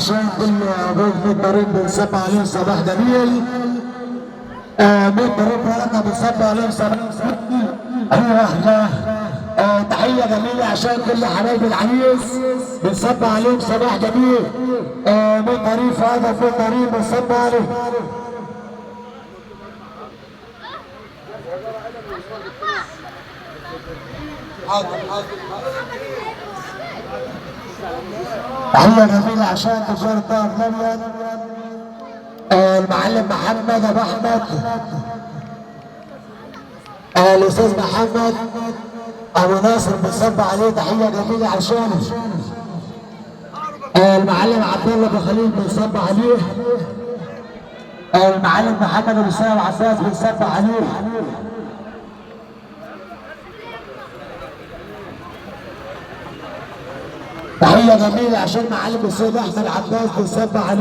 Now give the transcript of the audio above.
عشان كل ضيف ضريب بنصب عليهم صباح جميل. 100 ضريب بركه بنصب عليهم صباح جميل. تحيه جميله عشان كل حبايب العريس بنصب عليهم صباح جميل. 100 ضريب في هذا 100 ضريب بنصب عليهم. تحية جميلة عشان تجار الطاقة مريم. المعلم محمد ابو احمد. الاستاذ محمد ابو ناصر بنصب عليه تحية جميلة عشانه. المعلم عبد الله ابو خليل بنصب عليه. المعلم محمد ابو سالم عباس بنصب عليه. تحية جميلة عشان معلم السيد احمد عباس بنصب عليه.